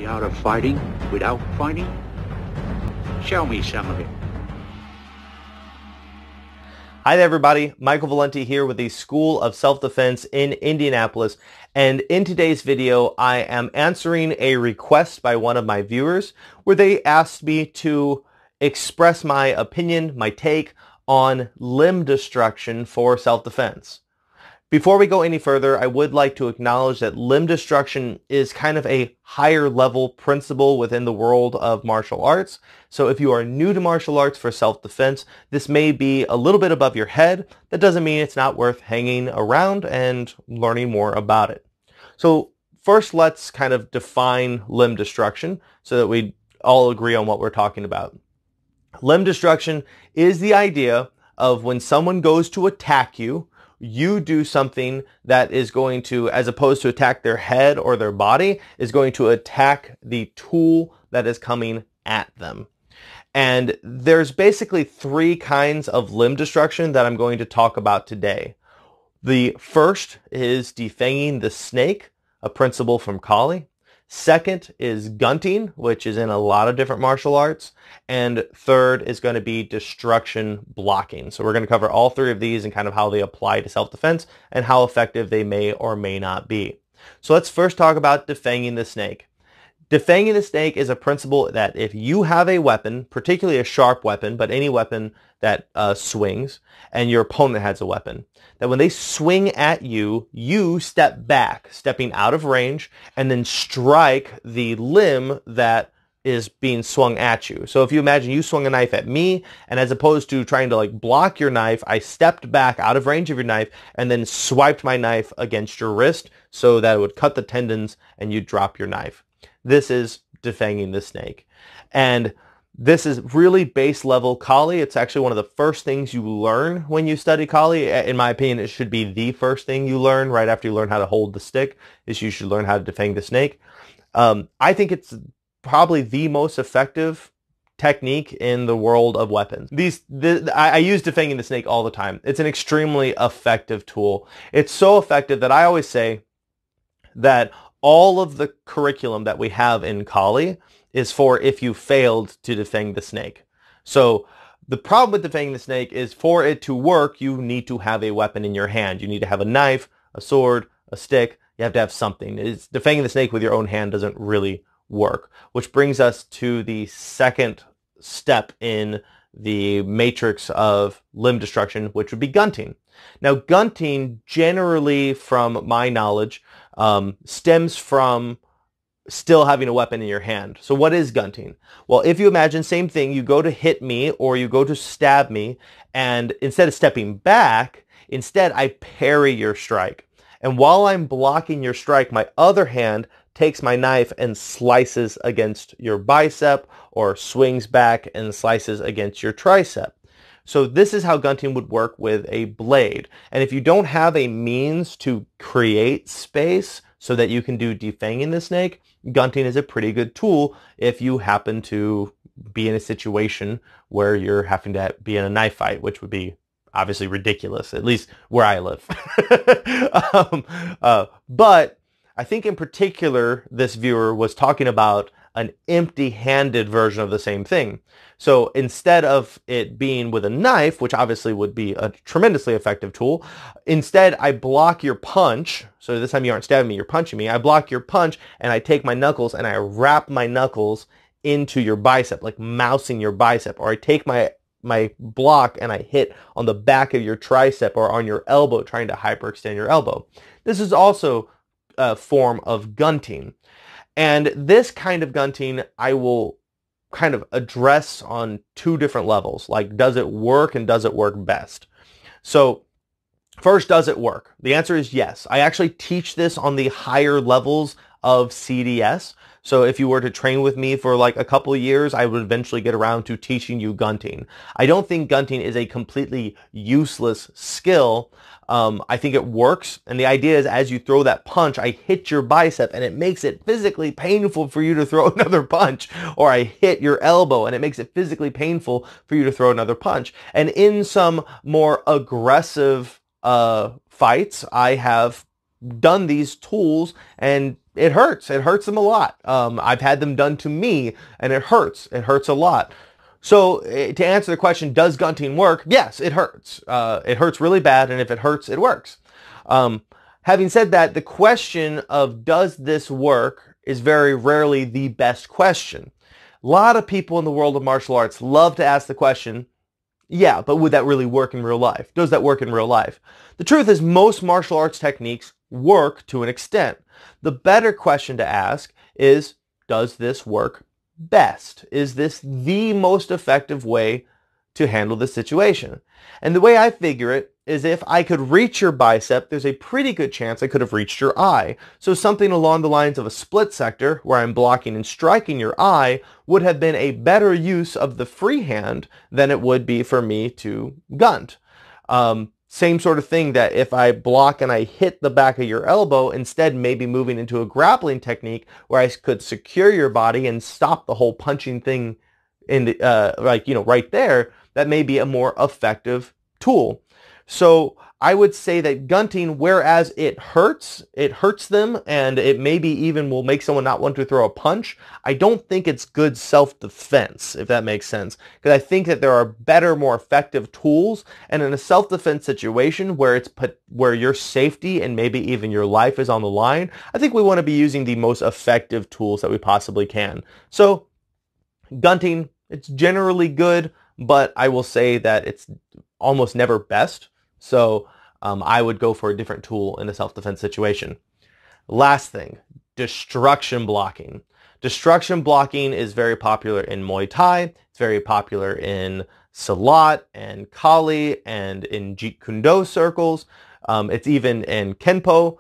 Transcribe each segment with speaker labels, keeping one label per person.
Speaker 1: The art of fighting without fighting? Show me some of it.
Speaker 2: Hi there everybody, Michael Valenti here with the School of Self-Defense in Indianapolis, and in today's video I am answering a request by one of my viewers where they asked me to express my opinion, my take on limb destruction for self-defense. Before we go any further, I would like to acknowledge that limb destruction is kind of a higher level principle within the world of martial arts. So if you are new to martial arts for self-defense, this may be a little bit above your head. That doesn't mean it's not worth hanging around and learning more about it. So first, let's kind of define limb destruction so that we all agree on what we're talking about. Limb destruction is the idea of when someone goes to attack you, you do something that is going to, as opposed to attack their head or their body, is going to attack the tool that is coming at them. And there's basically three kinds of limb destruction that I'm going to talk about today. The first is defanging the snake, a principle from Kali. Second is gunting, which is in a lot of different martial arts. And third is going to be destruction blocking. So we're going to cover all three of these and kind of how they apply to self-defense and how effective they may or may not be. So let's first talk about defanging the snake. Defanging the snake is a principle that if you have a weapon, particularly a sharp weapon, but any weapon that swings, and your opponent has a weapon, that when they swing at you, you step back, stepping out of range, and then strike the limb that is being swung at you. So if you imagine you swung a knife at me, and as opposed to trying to block your knife, I stepped back out of range of your knife and then swiped my knife against your wrist so that it would cut the tendons and you'd drop your knife. This is defanging the snake. And this is really base level Kali. It's actually one of the first things you learn when you study Kali. In my opinion, it should be the first thing you learn right after you learn how to hold the stick, is you should learn how to defang the snake. I think it's probably the most effective technique in the world of weapons. I use defanging the snake all the time. It's an extremely effective tool. It's so effective that I always say that all of the curriculum that we have in Kali is for if you failed to defang the snake. So the problem with defanging the snake is for it to work, you need to have a weapon in your hand. You need to have a knife, a sword, a stick. You have to have something. Defanging the snake with your own hand doesn't really work, which brings us to the second step in the matrix of limb destruction, which would be gunting. Now, gunting, generally from my knowledge, stems from still having a weapon in your hand. So what is gunting? Well, if you imagine, same thing, you go to hit me or you go to stab me, and instead of stepping back, instead I parry your strike. And while I'm blocking your strike, my other hand takes my knife and slices against your bicep or swings back and slices against your tricep. So this is how gunting would work with a blade. And if you don't have a means to create space so that you can do defanging the snake, gunting is a pretty good tool if you happen to be in a situation where you're having to be in a knife fight, which would be obviously ridiculous, at least where I live. But I think in particular, this viewer was talking about an empty-handed version of the same thing. So instead of it being with a knife, which obviously would be a tremendously effective tool, instead I block your punch. So this time you aren't stabbing me, you're punching me. I block your punch and I take my knuckles and I wrap my knuckles into your bicep, like mousing your bicep. Or I take my block and I hit on the back of your tricep or on your elbow, trying to hyperextend your elbow. This is also a form of gunting. And this kind of gunting I will kind of address on two different levels. Like, does it work and does it work best? So first, does it work? The answer is yes. I actually teach this on the higher levels of CDS. So if you were to train with me for like a couple of years, I would eventually get around to teaching you gunting. I don't think gunting is a completely useless skill. I think it works. And the idea is as you throw that punch, I hit your bicep and it makes it physically painful for you to throw another punch. Or I hit your elbow and it makes it physically painful for you to throw another punch. And in some more aggressive fights, I have done these tools and it hurts. It hurts them a lot. I've had them done to me and it hurts. It hurts a lot. So to answer the question, does gunting work? Yes, it hurts. It hurts really bad, and if it hurts, it works. Having said that, the question of does this work is very rarely the best question. A lot of people in the world of martial arts love to ask the question, yeah, but would that really work in real life? Does that work in real life? The truth is most martial arts techniques work to an extent. The better question to ask is, does this work best? Is this the most effective way to handle the situation? And the way I figure it is if I could reach your bicep, there's a pretty good chance I could have reached your eye. So something along the lines of a split sector where I'm blocking and striking your eye would have been a better use of the free hand than it would be for me to gunt. Same sort of thing that if I block and I hit the back of your elbow, instead maybe moving into a grappling technique where I could secure your body and stop the whole punching thing in the, right there, that may be a more effective tool. So I would say that gunting, whereas it hurts them, and it maybe even will make someone not want to throw a punch, I don't think it's good self-defense, if that makes sense. Because I think that there are better, more effective tools, and in a self-defense situation where where your safety and maybe even your life is on the line, I think we want to be using the most effective tools that we possibly can. So gunting, it's generally good, but I will say that it's almost never best. So I would go for a different tool in a self-defense situation. Last thing, destruction blocking. Destruction blocking is very popular in Muay Thai. It's very popular in Silat and Kali and in Jeet Kune Do circles. It's even in Kenpo.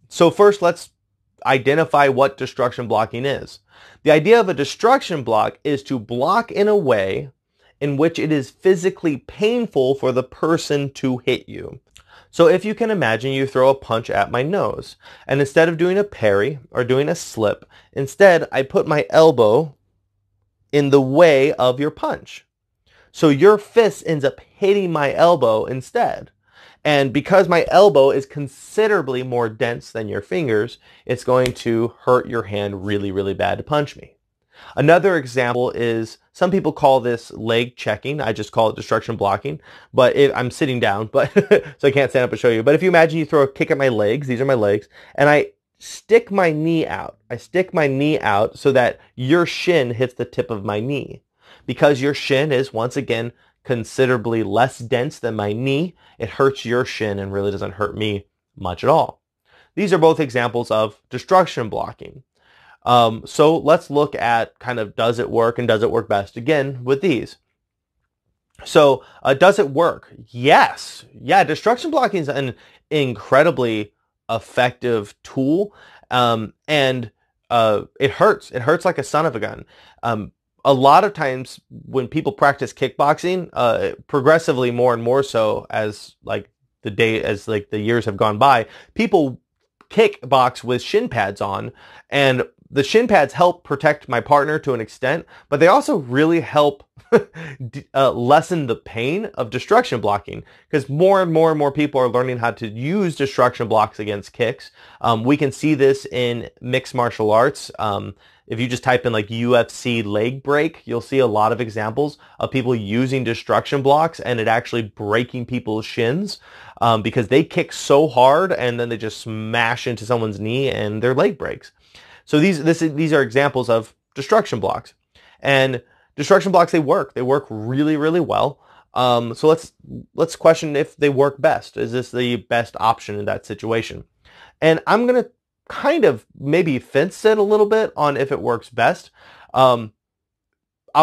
Speaker 2: So first, let's identify what destruction blocking is. The idea of a destruction block is to block in a way in which it is physically painful for the person to hit you. So if you can imagine, you throw a punch at my nose, and instead of doing a parry or doing a slip, instead I put my elbow in the way of your punch. So your fist ends up hitting my elbow instead. And because my elbow is considerably more dense than your fingers, it's going to hurt your hand really, really bad to punch me. Another example is, some people call this leg checking. I just call it destruction blocking, but I'm sitting down, but so I can't stand up and show you. But if you imagine you throw a kick at my legs, these are my legs, and I stick my knee out. I stick my knee out so that your shin hits the tip of my knee. Because your shin is, once again, considerably less dense than my knee, it hurts your shin and really doesn't hurt me much at all. These are both examples of destruction blocking. So let's look at kind of does it work and does it work best again with these. So does it work? Yes. Yeah, destruction blocking is an incredibly effective tool, and it hurts. It hurts like a son of a gun. A lot of times when people practice kickboxing, progressively more and more so as the years have gone by, people kickbox with shin pads on, and the shin pads help protect my partner to an extent, but they also really help lessen the pain of destruction blocking, because more and more and more people are learning how to use destruction blocks against kicks. We can see this in mixed martial arts. If you just type in like UFC leg break, you'll see a lot of examples of people using destruction blocks and it actually breaking people's shins because they kick so hard and then they just smash into someone's knee and their leg breaks. So these are examples of destruction blocks. And destruction blocks, they work. They work really, really well. So let's question if they work best. Is this the best option in that situation? And I'm going to kind of maybe fence it a little bit on if it works best. I'll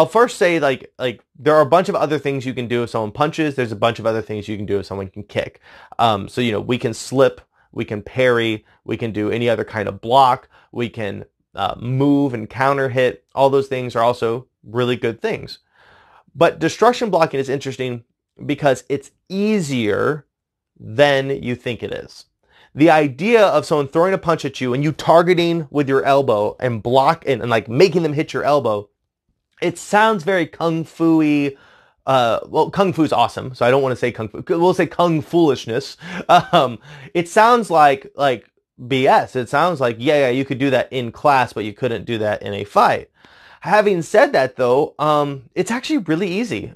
Speaker 2: first say like there are a bunch of other things you can do if someone punches. There's a bunch of other things you can do if someone can kick. So, we can slip, we can parry, we can do any other kind of block, we can move and counter hit. All those things are also really good things. But destruction blocking is interesting because it's easier than you think it is. The idea of someone throwing a punch at you and you targeting with your elbow and block and like making them hit your elbow, it sounds very kung fu-y, well, Kung Fu's awesome, so I don't want to say Kung Fu. We'll say Kung Foolishness. It sounds like BS. It sounds like, yeah, you could do that in class, but you couldn't do that in a fight. Having said that, though, it's actually really easy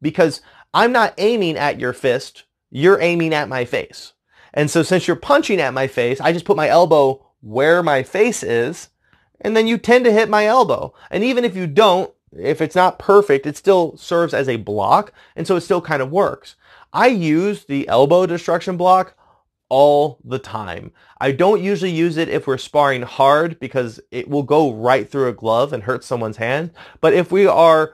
Speaker 2: because I'm not aiming at your fist. You're aiming at my face. And so since you're punching at my face, I just put my elbow where my face is, and then you tend to hit my elbow. And even if you don't, if it's not perfect, it still serves as a block, and so it still kind of works. I use the elbow destruction block all the time. I don't usually use it if we're sparring hard because it will go right through a glove and hurt someone's hand. But if we are,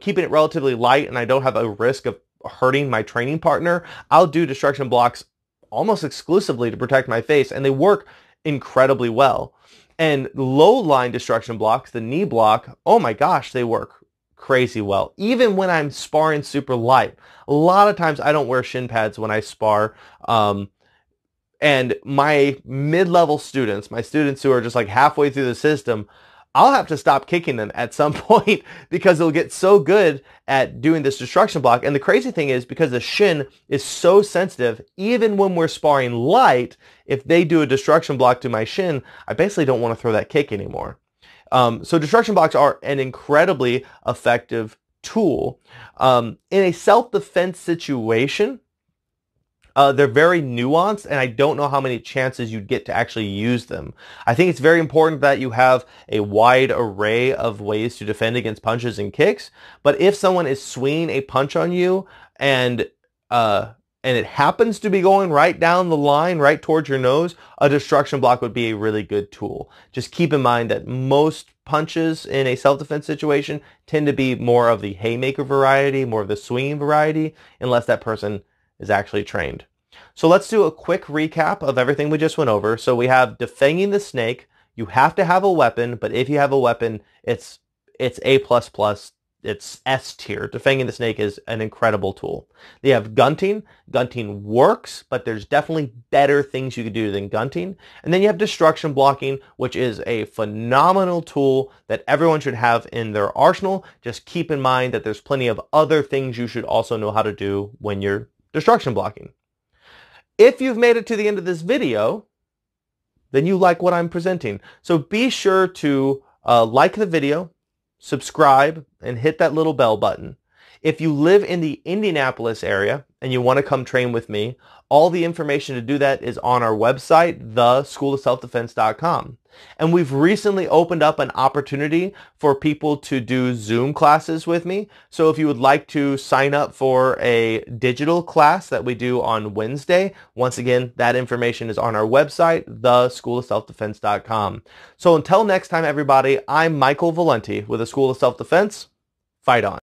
Speaker 2: keeping it relatively light and I don't have a risk of hurting my training partner, I'll do destruction blocks almost exclusively to protect my face, and they work incredibly well. And low line destruction blocks, the knee block, oh my gosh, they work crazy well. Even when I'm sparring super light. A lot of times I don't wear shin pads when I spar. And my mid-level students, my students who are just like halfway through the system, I'll have to stop kicking them at some point because they'll get so good at doing this destruction block. And the crazy thing is, because the shin is so sensitive, even when we're sparring light, if they do a destruction block to my shin, I basically don't want to throw that kick anymore. So destruction blocks are an incredibly effective tool. In a self-defense situation, they're very nuanced, and I don't know how many chances you'd get to actually use them. I think it's very important that you have a wide array of ways to defend against punches and kicks, but if someone is swinging a punch on you and it happens to be going right down the line, right towards your nose, a destruction block would be a really good tool. Just keep in mind that most punches in a self-defense situation tend to be more of the haymaker variety, more of the swinging variety, unless that person is actually trained. So let's do a quick recap of everything we just went over. So we have defanging the snake. You have to have a weapon, but if you have a weapon, it's A++. It's S tier. Defanging the snake is an incredible tool. They have gunting. Gunting works, but there's definitely better things you could do than gunting. And then you have destruction blocking, which is a phenomenal tool that everyone should have in their arsenal. Just keep in mind that there's plenty of other things you should also know how to do when you're destruction blocking. If you've made it to the end of this video, then you like what I'm presenting. So be sure to like the video, subscribe, and hit that little bell button. If you live in the Indianapolis area and you want to come train with me, all the information to do that is on our website, theschoolofselfdefense.com. And we've recently opened up an opportunity for people to do Zoom classes with me. So if you would like to sign up for a digital class that we do on Wednesday, once again, that information is on our website, theschoolofselfdefense.com. So until next time, everybody, I'm Michael Valenti with the School of Self-Defense. Fight on.